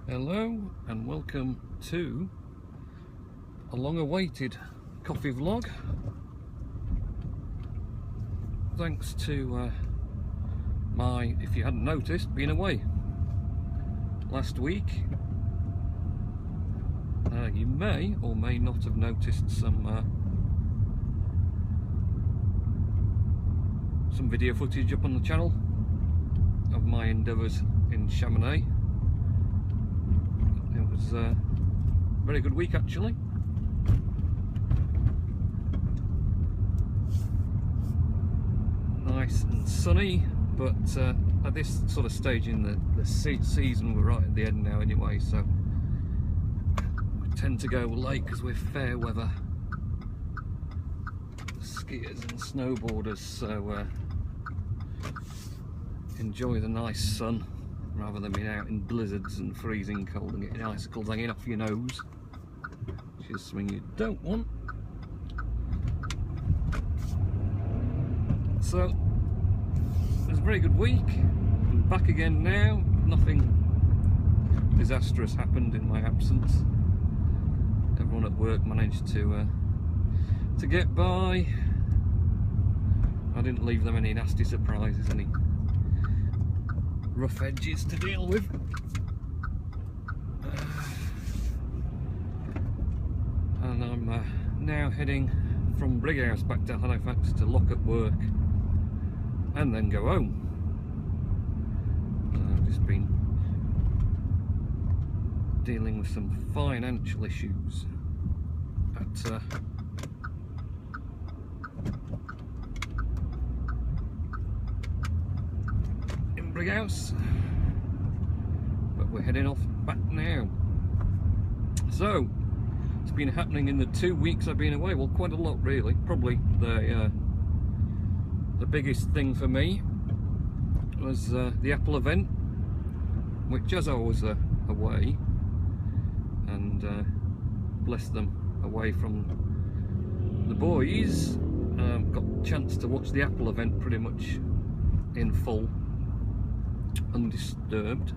Hello and welcome to a long-awaited coffee vlog. Thanks to my, if you hadn't noticed, being away last week. You may or may not have noticed some video footage up on the channel of my endeavours in Chamonix. It was a very good week actually. Nice and sunny, but at this sort of stage in the season, we're right at the end now anyway, so we tend to go late because we're fair weather skiers and snowboarders, so enjoy the nice sun rather than being out in blizzards and freezing cold and getting icicles hanging off your nose, which is something you don't want. So it was a very good week. I'm back again now. Nothing disastrous happened in my absence. Everyone at work managed to get by. I didn't leave them any nasty surprises, any rough edges to deal with. And I'm now heading from Brighouse back to Halifax to lock up work and then go home. I've just been dealing with some financial issues at in Brighouse, but we're heading off back now. So it's been happening in the 2 weeks I've been away. Well, quite a lot really. Probably the biggest thing for me was the Apple event, which, as I was away, and bless them, away from the boys, got a chance to watch the Apple event pretty much in full, undisturbed,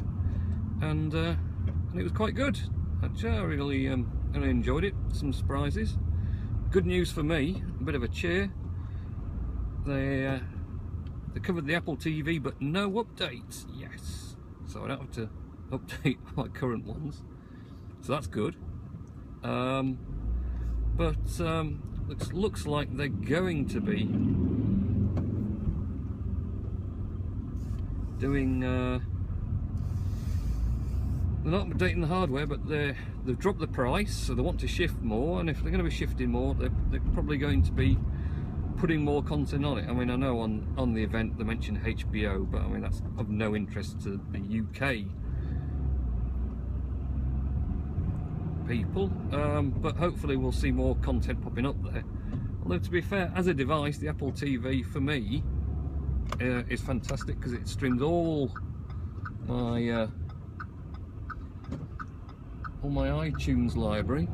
and it was quite good. Actually, I really enjoyed it. Some surprises. Good news for me, a bit of a cheer. They covered the Apple TV, but no updates. Yes, so I don't have to update my current ones, so that's good. But looks like they're going to be doing. They're not updating the hardware, but they've dropped the price, so they want to shift more. And if they're going to be shifting more, they're probably going to be putting more content on it. I mean, I know on the event they mentioned HBO, but I mean that's of no interest to the UK people. But hopefully we'll see more content popping up there. Although, to be fair, as a device, the Apple TV for me is fantastic because it streams all my iTunes library,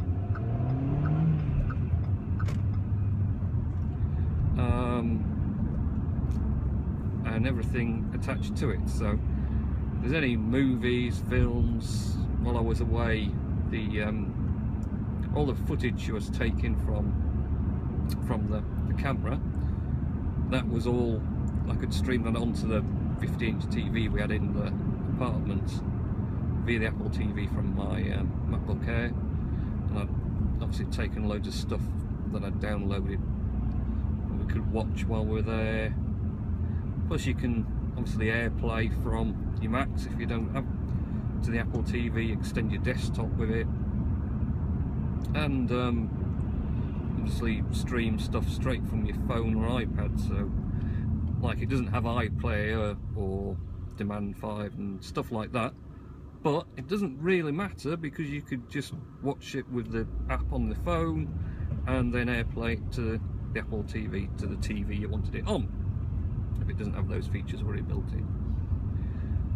and everything attached to it. So if there's any movies, films, while I was away, all the footage was taken from the camera. That was all, I could stream that onto the 50-inch TV we had in the apartment via the Apple TV from my MacBook Air, and I'd obviously taken loads of stuff that I'd downloaded and we could watch while we're there. Plus you can obviously AirPlay from your Macs if you don't have to the Apple TV, extend your desktop with it, and obviously stream stuff straight from your phone or iPad. So like, it doesn't have iPlayer or Demand 5 and stuff like that, but it doesn't really matter because you could just watch it with the app on the phone and then AirPlay it to the Apple TV, to the TV you wanted it on, if it doesn't have those features already built in.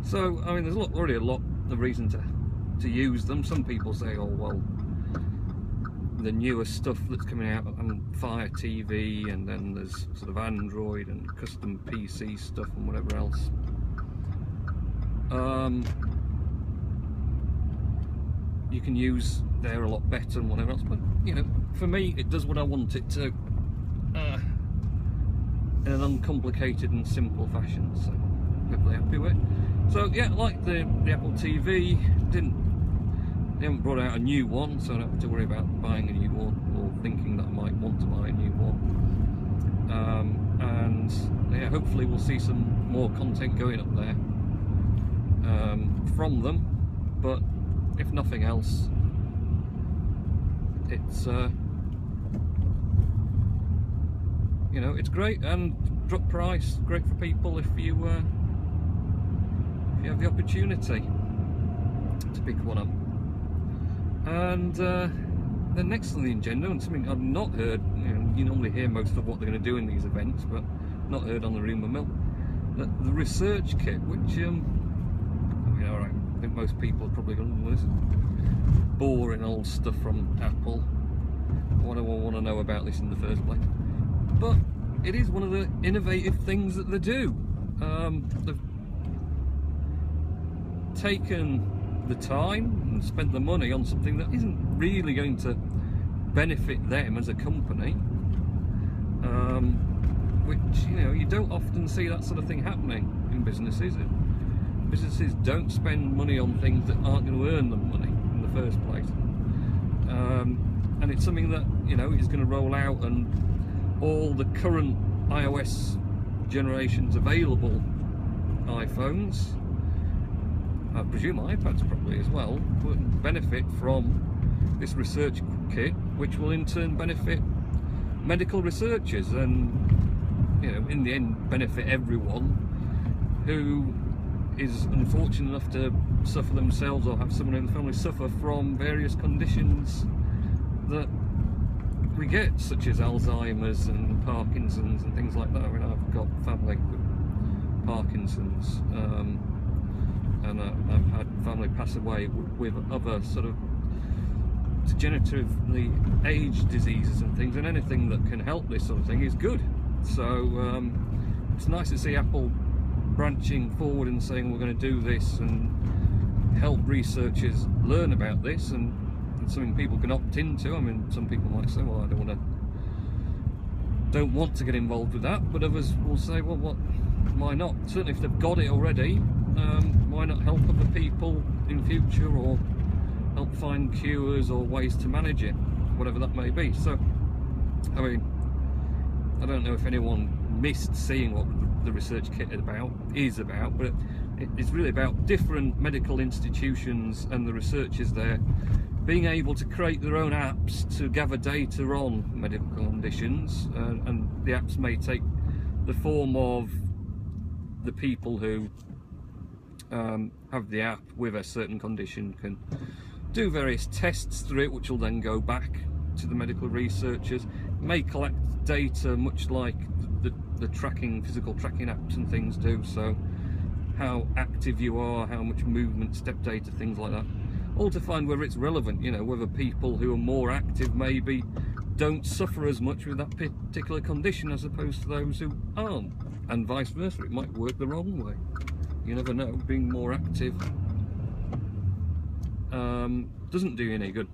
So I mean, there's already a lot of reason to use them. Some people say, oh well, the newer stuff that's coming out on Fire TV, and then there's sort of Android and custom PC stuff and whatever else. you can use there a lot better and whatever else. But you know, for me, it does what I want it to, in an uncomplicated and simple fashion. So hopefully happy with it. So yeah, like the Apple TV, they haven't brought out a new one, so I don't have to worry about buying a new one or thinking that I might want to buy a new one. And yeah, hopefully we'll see some more content going up there from them. But if nothing else, it's you know, it's great, and drop price, great for people if you have the opportunity to pick one up. And the next on the agenda, and something I've not heard, you normally hear most of what they're going to do in these events, but not heard on the rumour mill, the research kit, which I mean, alright, I think most people are probably going to listen. Boring old stuff from Apple. What do I want to know about this in the first place? But it is one of the innovative things that they do. They've taken the time and spent the money on something that isn't really going to benefit them as a company, which, you know, you don't often see that sort of thing happening in businesses. Businesses don't spend money on things that aren't going to earn them money in the first place, and it's something that, you know, is going to roll out, and all the current iOS generations available iPhones, I presume iPads probably as well, would benefit from this research kit, which will in turn benefit medical researchers, and, you know, in the end benefit everyone who is unfortunate enough to suffer themselves or have someone in the family suffer from various conditions that we get, such as Alzheimer's and Parkinson's and things like that. I mean, I've got family with Parkinson's, and I've had family pass away with other sort of degeneratively aged diseases and things, and anything that can help this sort of thing is good. So it's nice to see Apple branching forward and saying we're going to do this and help researchers learn about this, and it's something people can opt into. I mean, some people might say, well, I don't want to get involved with that, but others will say, well, why not? Certainly if they've got it already, why not help other people in future, or help find cures or ways to manage it, whatever that may be. So, I mean, I don't know if anyone missed seeing what the research kit is about, but it's really about different medical institutions and the researchers there being able to create their own apps to gather data on medical conditions, and the apps may take the form of the people who have the app with a certain condition can do various tests through it, which will then go back to the medical researchers. It may collect data much like the physical tracking apps and things do, so how active you are, how much movement, step data, things like that, all to find whether it's relevant, you know, whether people who are more active maybe don't suffer as much with that particular condition as opposed to those who aren't, and vice versa. It might work the wrong way, you never know. Being more active doesn't do you any good.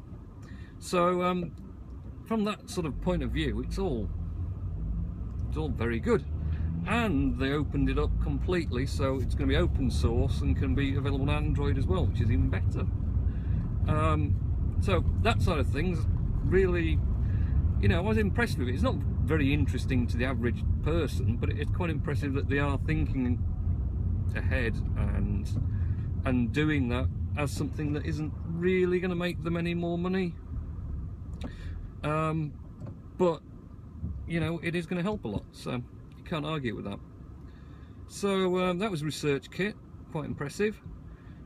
So from that sort of point of view, it's all very good, and they opened it up completely, so it's going to be open source and can be available on Android as well, which is even better. So that side of things, really, you know, I was impressed with it. It's not very interesting to the average person, but it's quite impressive that they are thinking ahead and doing that as something that isn't really going to make them any more money, but, you know, it is going to help a lot, so you can't argue with that. So that was research kit, quite impressive.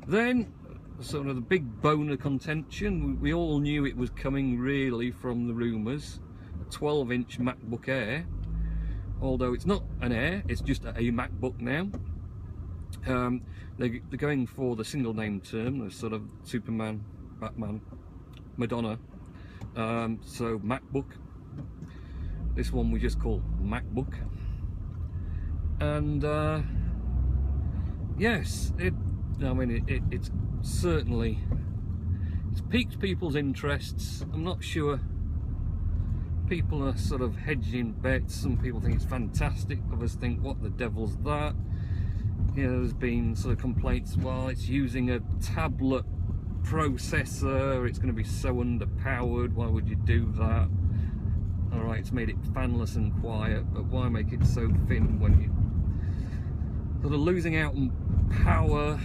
Then sort of the big bone of contention, we all knew it was coming really from the rumours, a 12-inch MacBook Air, although it's not an Air, it's just a MacBook now. They're going for the single name term, the sort of Superman, Batman, Madonna, so MacBook. This one we just call MacBook. And yes, it's certainly it's piqued people's interests. I'm not sure. People are sort of hedging bets. Some people think it's fantastic, others think, what the devil's that? You know, there's been sort of complaints, well, it's using a tablet processor, it's going to be so underpowered, why would you do that? Alright, it's made it fanless and quiet, but why make it so thin when you're sort of losing out on power?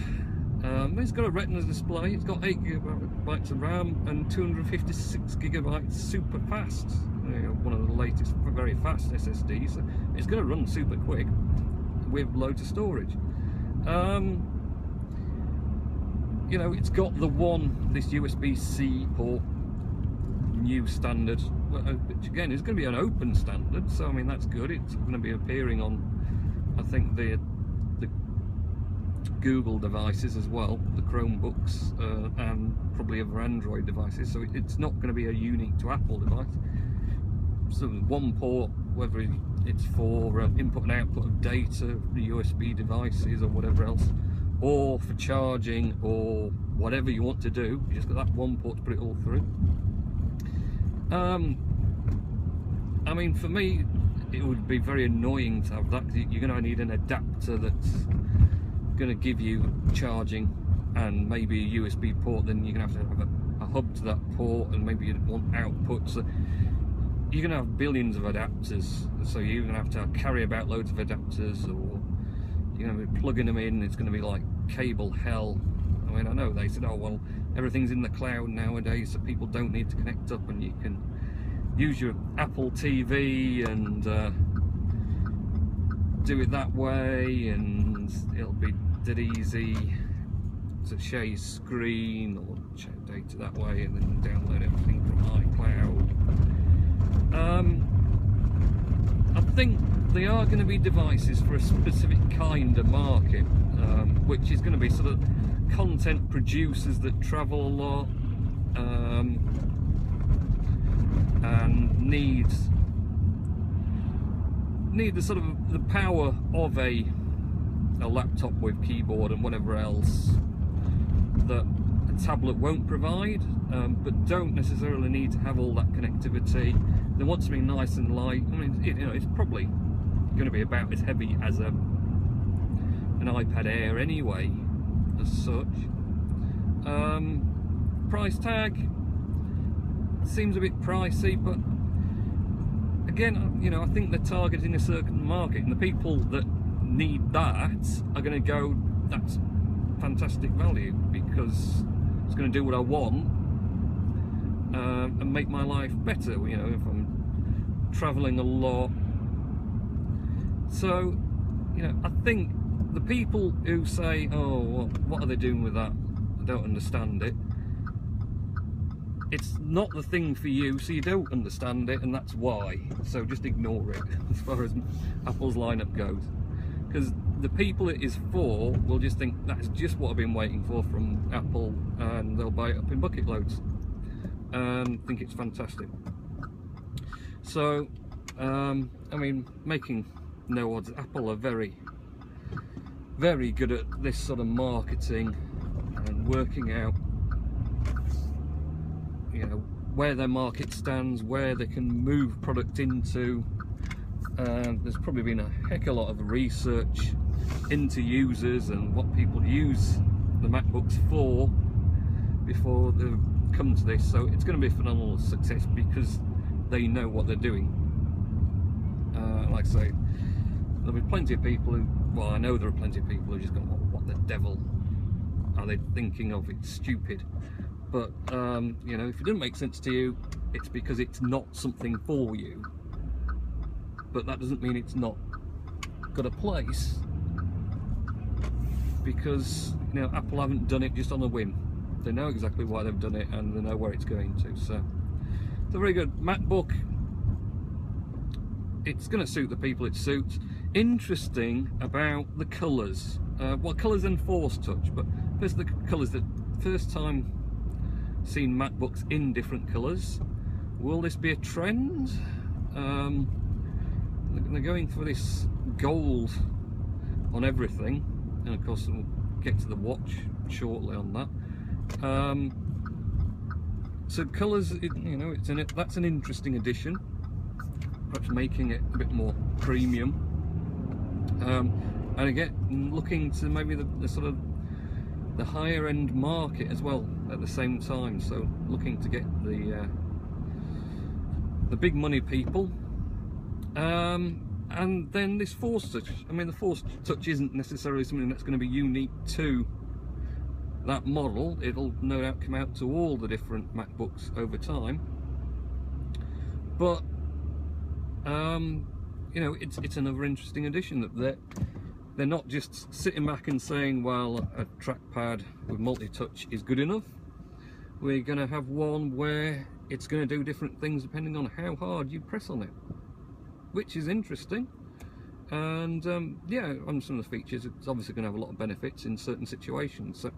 It's got a Retina display, it's got 8GB of RAM and 256GB super fast. You know, one of the latest very fast SSDs. So it's going to run super quick with loads of storage. You know, it's got this USB-C port, new standard, which again is going to be an open standard, so I mean that's good. It's going to be appearing on, I think, the Google devices as well, the Chromebooks, and probably other Android devices, so it's not going to be a unique to Apple device. So one port, whether it's for input and output of data, the USB devices or whatever else, or for charging or whatever you want to do, you just got that one port to put it all through. I mean, for me, it would be very annoying to have that, because you're going to need an adapter that's going to give you charging and maybe a USB port. Then you're going to have a hub to that port, and maybe you'd want output. So you're going to have billions of adapters, so you're going to have to carry about loads of adapters, or you're going to be plugging them in. It's going to be like cable hell. I mean, I know they said, oh well, everything's in the cloud nowadays, so people don't need to connect up, and you can use your Apple TV and do it that way, and it'll be dead easy to share your screen or share data that way, and then download everything from iCloud. I think they are going to be devices for a specific kind of market, which is going to be sort of content producers that travel a lot, and need the sort of the power of a laptop with keyboard and whatever else that a tablet won't provide, but don't necessarily need to have all that connectivity. They want something nice and light. I mean, you know, it's probably going to be about as heavy as an iPad Air anyway, as such. Price tag seems a bit pricey, but again, you know, I think they're targeting a certain market, and the people that need that are going to go, that's fantastic value, because it's going to do what I want, and make my life better, you know, if I'm traveling a lot. So, you know, I think the people who say, oh, well, what are they doing with that? I don't understand it. It's not the thing for you, so you don't understand it, and that's why. So just ignore it as far as Apple's lineup goes, because the people it is for will just think that's just what I've been waiting for from Apple, and they'll buy it up in bucket loads and think it's fantastic. So I mean, making no odds, Apple are very, very good at this sort of marketing and working out, you know, where their market stands, where they can move product into. There's probably been a heck of a lot of research into users and what people use the MacBooks for before they've come to this. So it's going to be a phenomenal success because they know what they're doing. Like I say, there'll be plenty of people who, well, I know there are plenty of people who just go, oh, what the devil are they thinking of? It's stupid. But you know, if it doesn't make sense to you, it's because it's not something for you. But that doesn't mean it's not got a place, because, you know, Apple haven't done it just on a whim. They know exactly why they've done it, and they know where it's going to. So it's a very good MacBook. It's going to suit the people it suits. Interesting about the colours. Well, colours and Force Touch, but first the colours. The first time seen MacBooks in different colours. Will this be a trend? They're going for this gold on everything, and of course we'll get to the watch shortly on that. So colours, you know, that's an interesting addition, perhaps making it a bit more premium. And again, looking to maybe the sort of the higher end market as well at the same time. So looking to get the big money people. And then this Force Touch. I mean, the Force Touch isn't necessarily something that's going to be unique to that model. It'll no doubt come out to all the different MacBooks over time. But you know, it's another interesting addition that they're not just sitting back and saying, well, a trackpad with multi-touch is good enough. We're going to have one where it's going to do different things depending on how hard you press on it, which is interesting. And yeah, on some of the features, it's obviously going to have a lot of benefits in certain situations. So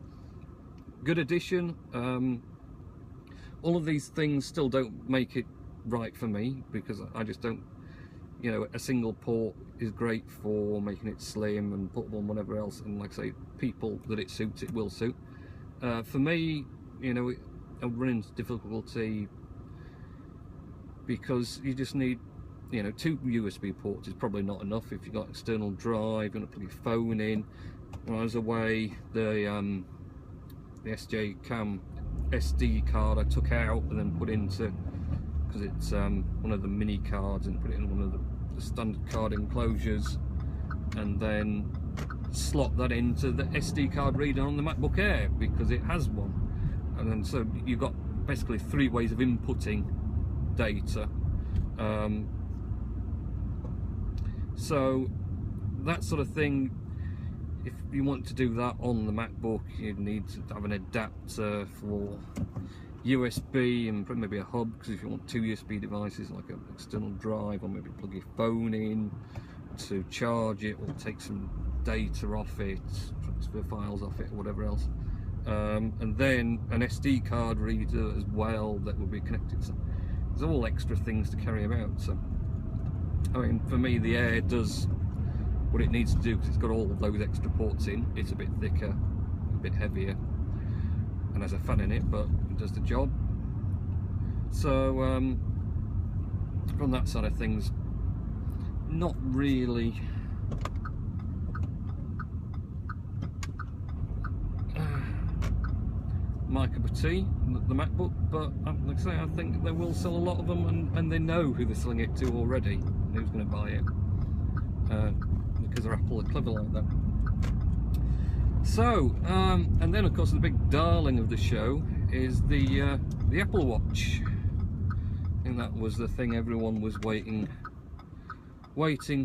good addition. All of these things still don't make it right for me, because I just don't, you know, a single port is great for making it slim and portable and whatever else, and like I say, people that it suits, it will suit. For me, you know, I run into difficulty because you just need, you know, 2 USB ports is probably not enough if you've got external drive, you're going to put your phone in. When I was away, the SJ Cam SD card I took out and then put into, because it's one of the mini cards, and put it in one of the standard card enclosures, and then slot that into the SD card reader on the MacBook Air, because it has one. And then so you've got basically 3 ways of inputting data. So that sort of thing, if you want to do that on the MacBook, you need to have an adapter for USB and maybe a hub, because if you want 2 USB devices like an external drive, or maybe plug your phone in to charge it, or take some data off it, transfer files off it, or whatever else, and then an SD card reader as well that will be connected. So there's all extra things to carry about. So I mean, for me, the Air does what it needs to do, because it's got all those extra ports in. It's a bit thicker, a bit heavier, and has a fan in it, but it does the job. So from that side of things, not really my cup of tea, the MacBook. But like I say, I think they will sell a lot of them, and they know who they're selling it to already, who's going to buy it, because Apple are clever like that. So, and then of course the big darling of the show is the Apple Watch. I think that was the thing everyone was waiting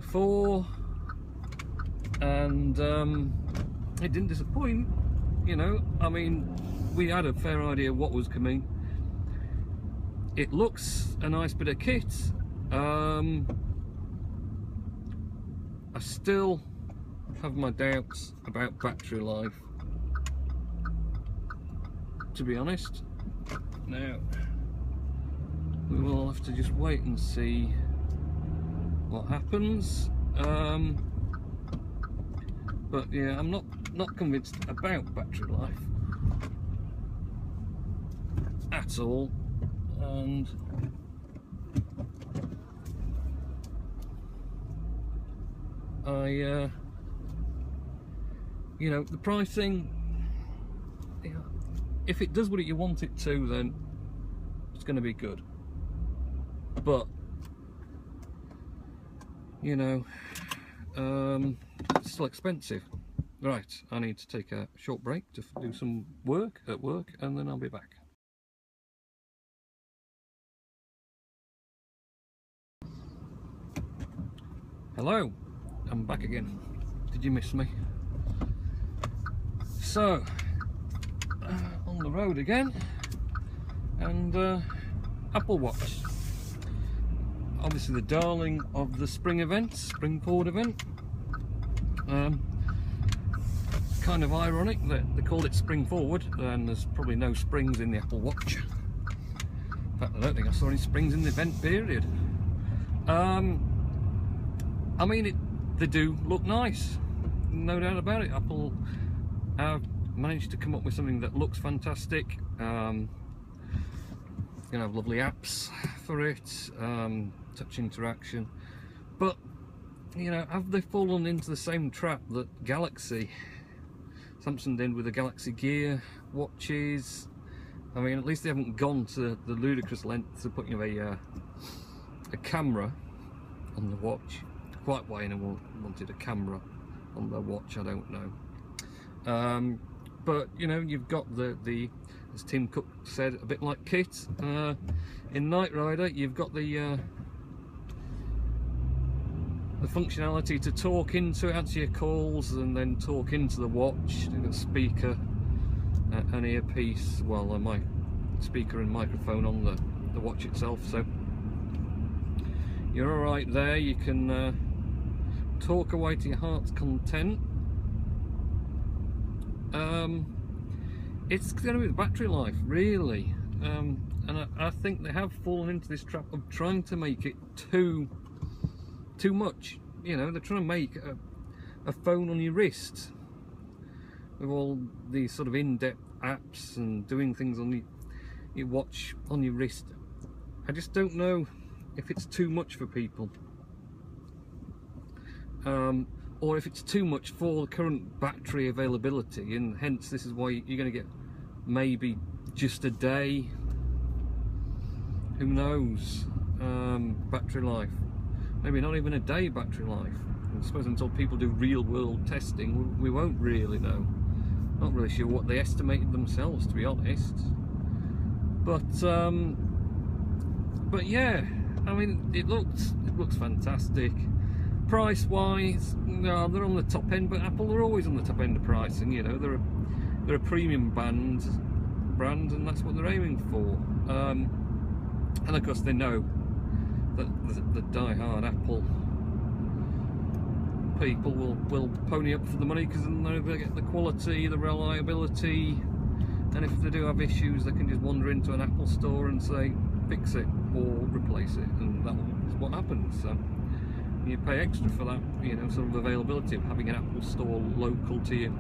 for, and it didn't disappoint. You know, I mean, we had a fair idea what was coming. It looks a nice bit of kit. I still have my doubts about battery life, to be honest. Now we will have to just wait and see what happens. But yeah, I'm not convinced about battery life at all. And you know, the pricing, if it does what you want it to, then it's going to be good. But you know, it's still expensive. Right, I need to take a short break to do some work at work, and then I'll be back. Hello, I'm back again. Did you miss me? So, on the road again, and Apple Watch. Obviously the darling of the spring event, spring forward event. Kind of ironic that they called it spring forward, and there's probably no springs in the Apple Watch. In fact, I don't think I saw any springs in the event period. I mean, they do look nice, no doubt about it. Apple have managed to come up with something that looks fantastic. going to have lovely apps for it, touch interaction. But you know, have they fallen into the same trap that Samsung did with the Galaxy Gear watches? I mean, at least they haven't gone to the ludicrous lengths of putting a camera on the watch. Quite why anyone wanted a camera on their watch, I don't know. But you know, you've got the as Tim Cook said, a bit like Kit in Knight Rider, you've got the functionality to talk into, answer your calls, and then talk into the watch. You've got a speaker, an earpiece, well, my speaker and microphone on the watch itself, so you're all right there. You can talk away to your heart's content. It's going to be the battery life, really, and I think they have fallen into this trap of trying to make it too much. You know, they're trying to make a phone on your wrist with all these sort of in-depth apps and doing things on your watch on your wrist. I just don't know if it's too much for people, or if it's too much for the current battery availability, and hence this is why you're going to get maybe just a day, who knows, battery life. Maybe not even a day battery life. I suppose until people do real world testing, we won't really know. Not really sure what they estimated themselves, to be honest. But yeah, I mean, it looks fantastic. Price wise, no, they're on the top end, but Apple are always on the top end of pricing. You know, they're a premium brand, and that's what they're aiming for. And of course, they know that the die-hard Apple people will pony up for the money, because then they'll get the quality, the reliability, and if they do have issues, they can just wander into an Apple store and say fix it or replace it, and that's what happens. So you pay extra for that, you know, sort of availability of having an Apple store local to you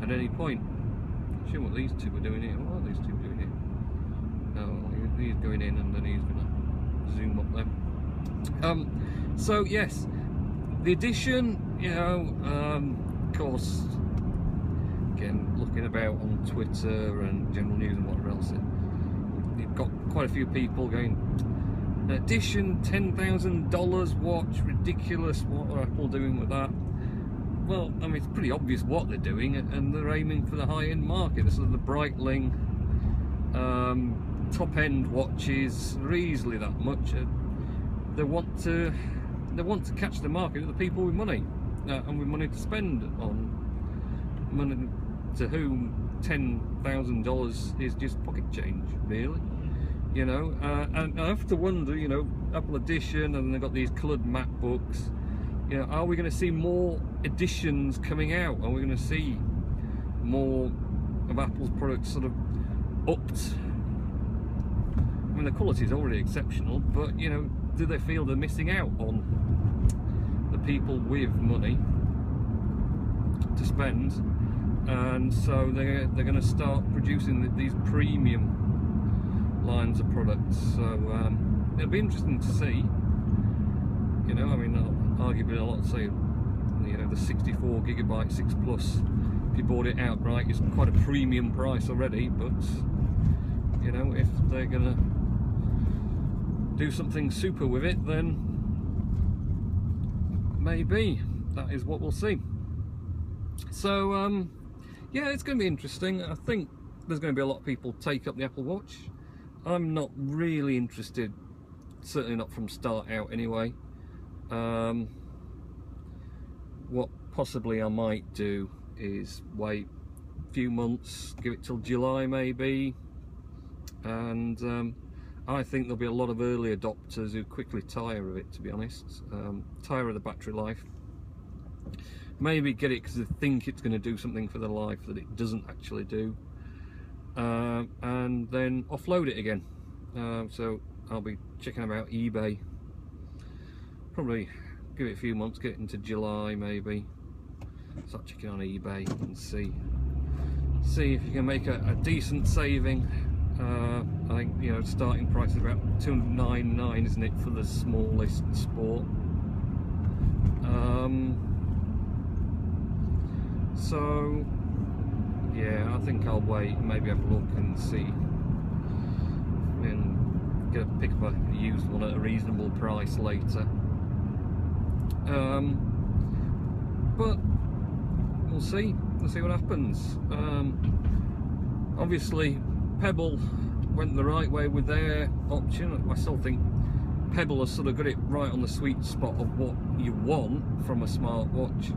at any point. I'm sure what these two are doing here. What are these two doing here? Oh, he's going in, and then he's going to zoom up there. So yes, the Edition, you know, of course, again, looking about on Twitter and general news and whatever else, you've got quite a few people going, an Edition, $10,000 watch, ridiculous, what are Apple doing with that? Well, I mean, it's pretty obvious what they're doing, and they're aiming for the high-end market. This is the Breitling top-end watches, are easily that much. They want to catch the market of the people with money, and with money to spend on money, to whom $10,000 is just pocket change, really. You know, and I have to wonder, you know, Apple Edition, and they've got these coloured MacBooks. You know, are we going to see more editions coming out? Are we going to see more of Apple's products sort of upped? I mean, the quality is already exceptional, but you know, do they feel they're missing out on the people with money to spend? And so they're going to start producing these premium lines of products. So it'll be interesting to see. You know, I mean, arguably a lot say, you know, the 64GB 6 Plus, if you bought it outright, it's quite a premium price already. But you know, if they're gonna do something super with it, then maybe that is what we'll see. So yeah, it's going to be interesting. I think there's going to be a lot of people take up the Apple Watch. I'm not really interested, certainly not from start out anyway. What possibly I might do is wait a few months, give it till July maybe, and I think there'll be a lot of early adopters who quickly tire of it, to be honest, tire of the battery life. Maybe get it because they think it's going to do something for their life that it doesn't actually do, and then offload it again. So I'll be checking about eBay, probably give it a few months, get it into July maybe, start checking on eBay and see if you can make a decent saving. I think, you know, starting price is about $299, isn't it, for the smallest Sport. So yeah, I think I'll wait, maybe have a look and see, and pick up a used one at a reasonable price later. But we'll see what happens. Obviously Pebble went the right way with their option. I still think Pebble has sort of got it right on the sweet spot of what you want from a smartwatch,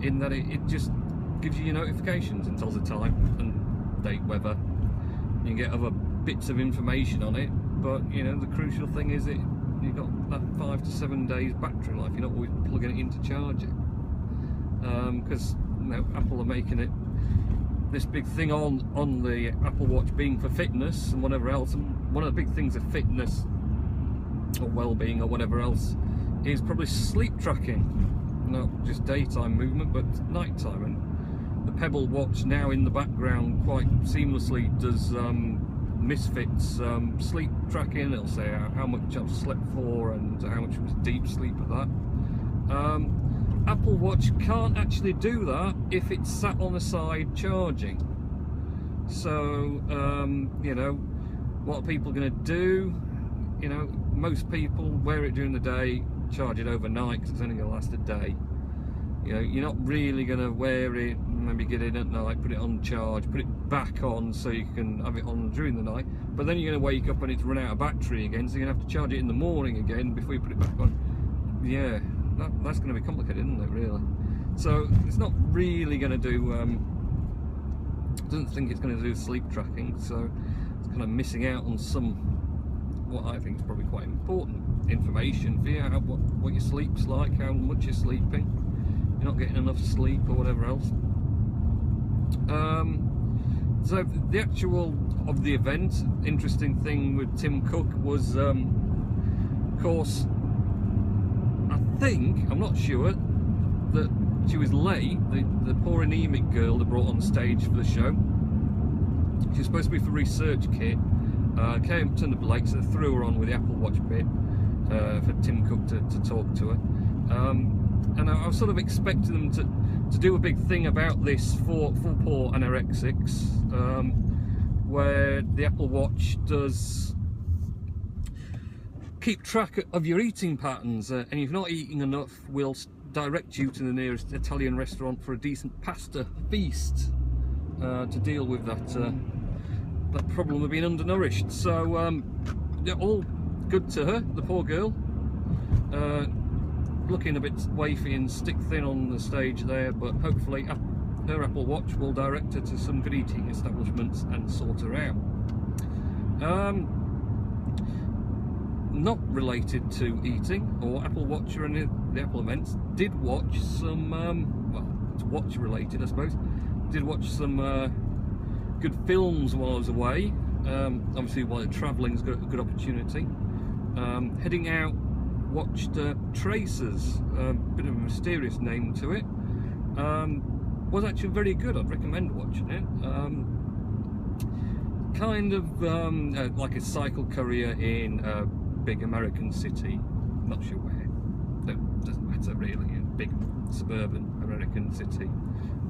in that it just gives you your notifications and tells the time and date, weather. You can get other bits of information on it, but you know, the crucial thing is that you've got that 5 to 7 days battery life. You're not always plugging it in to charge it, because you know, Apple are making it this big thing on the Apple Watch being for fitness and whatever else. And one of the big things of fitness or well-being or whatever else is probably sleep tracking, not just daytime movement but nighttime. And the Pebble watch now in the background quite seamlessly does Misfit's sleep tracking. It'll say how much I've slept for and how much was deep sleep at that. Apple Watch can't actually do that if it's sat on the side charging. So you know, what are people going to do? You know, most people wear it during the day, charge it overnight because it's only going to last a day. You know, you're not really going to wear it, maybe get in at night, put it on charge, put it back on so you can have it on during the night, but then you're going to wake up and it's run out of battery again, so you're going to have to charge it in the morning again before you put it back on. Yeah, that's going to be complicated, isn't it, really? So it's not really going to do, doesn't think it's going to do sleep tracking, so it's kind of missing out on some, what I think is probably quite important information for you, what your sleep's like, how much you're sleeping, you're not getting enough sleep or whatever else. So the actual of the event, interesting thing with Tim Cook was, of course, I'm not sure, that she was late. The poor anemic girl they brought on stage for the show, she was supposed to be for research kit, turned up late, so they threw her on with the Apple Watch bit for Tim Cook to talk to her. And I was sort of expecting them to do a big thing about this for poor anorexics, where the Apple Watch does keep track of your eating patterns, and if you're not eating enough, we'll direct you to the nearest Italian restaurant for a decent pasta feast to deal with that problem of being undernourished. So yeah, all good to her, the poor girl. Looking a bit wafy and stick thin on the stage there, but hopefully her Apple Watch will direct her to some good eating establishments and sort her out. Not related to eating or Apple Watch or any of the Apple events, did watch some, well, it's watch related I suppose, did watch some good films while I was away. Obviously while travelling is a good opportunity. Heading out, watched Tracers, a bit of a mysterious name to it. Was actually very good, I'd recommend watching it. Kind of like a cycle courier in a big American city, not sure where, doesn't matter really, a big suburban American city,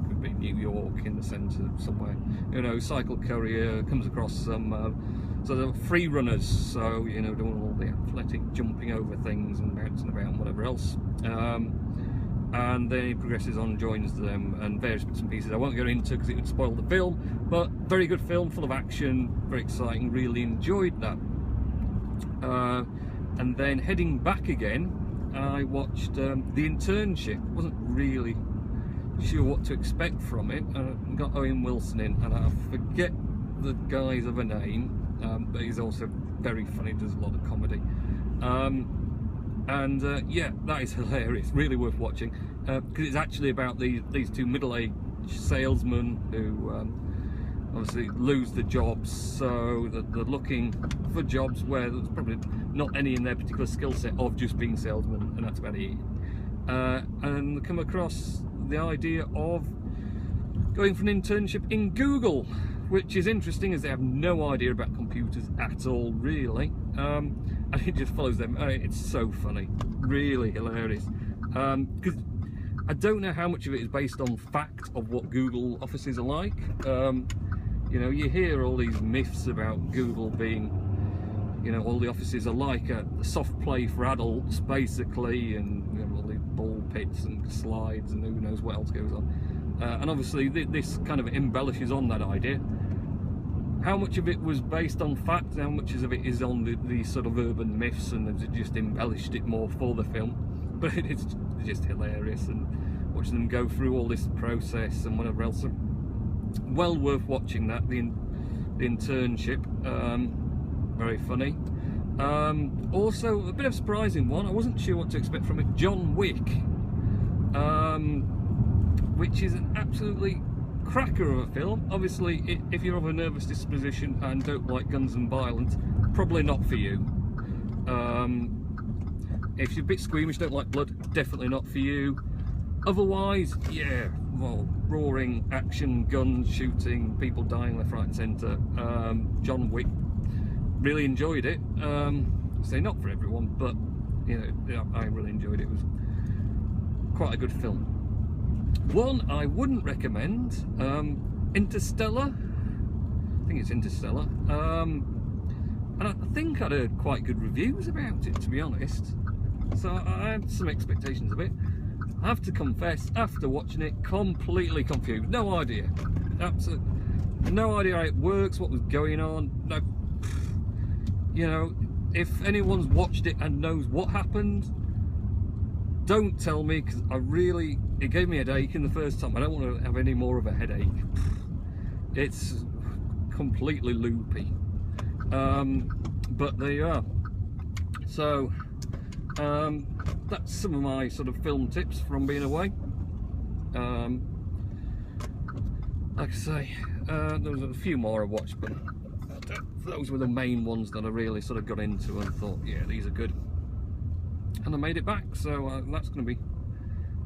could be New York in the centre somewhere. You know, cycle courier comes across some so they're free runners, so you know, doing all the athletic jumping over things and bouncing about and whatever else, and then he progresses on, joins them, and various bits and pieces I won't go into because it would spoil the film, but very good film, full of action, very exciting, really enjoyed that. And then heading back again, I watched The Internship. Wasn't really sure what to expect from it. Got Owen Wilson in, and I forget the guy's other name, but he's also very funny, does a lot of comedy. Yeah, that is hilarious, really worth watching, because it's actually about these two middle-aged salesmen who obviously lose their jobs, so that they're looking for jobs where there's probably not any in their particular skill set of just being salesmen, and that's about it. And they come across the idea of going for an internship in Google, which is interesting, as they have no idea about computers at all, really. And it just follows them. It's so funny, really hilarious. Because I don't know how much of it is based on fact of what Google offices are like. You know, you hear all these myths about Google being, you know, all the offices are like a soft play for adults, basically, and you know, all the ball pits and slides and who knows what else goes on. And obviously this kind of embellishes on that idea. How much of it was based on fact, and how much of it is on the sort of urban myths, and they've just embellished it more for the film. But it's just hilarious, and watching them go through all this process and whatever else. Well worth watching that, the internship. Very funny. Also, a bit of a surprising one. I wasn't sure what to expect from it. John Wick, which is an absolutely cracker of a film. Obviously, if you're of a nervous disposition and don't like guns and violence, probably not for you. If you're a bit squeamish, don't like blood, definitely not for you. Otherwise, yeah, well, roaring action, guns, shooting, people dying left, right and centre. John Wick, really enjoyed it. Say not for everyone, but you know, I really enjoyed it. It was quite a good film. One I wouldn't recommend, Interstellar. I think it's Interstellar. And I think I'd heard quite good reviews about it, to be honest. So I had some expectations of it. I have to confess, after watching it, completely confused. No idea. Absolutely no idea how it works, what was going on. No, you know, if anyone's watched it and knows what happened, don't tell me, because it gave me a headache in the first time. I don't want to have any more of a headache. It's completely loopy. But there you are. So that's some of my sort of film tips from being away. Like I say, there was a few more I watched, but those were the main ones that I really sort of got into and thought, yeah, these are good. And I made it back, so that's going to be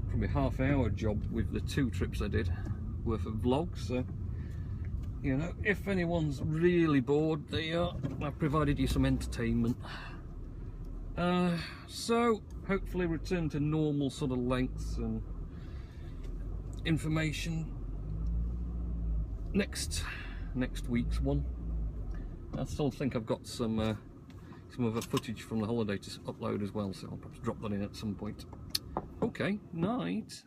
probably a half-hour job with the 2 trips I did worth of vlogs. So, you know, if anyone's really bored, I've provided you some entertainment. So hopefully return to normal sort of lengths and information next week's one. I still think I've got some other footage from the holiday to upload as well, so I'll perhaps drop that in at some point. Okay, night.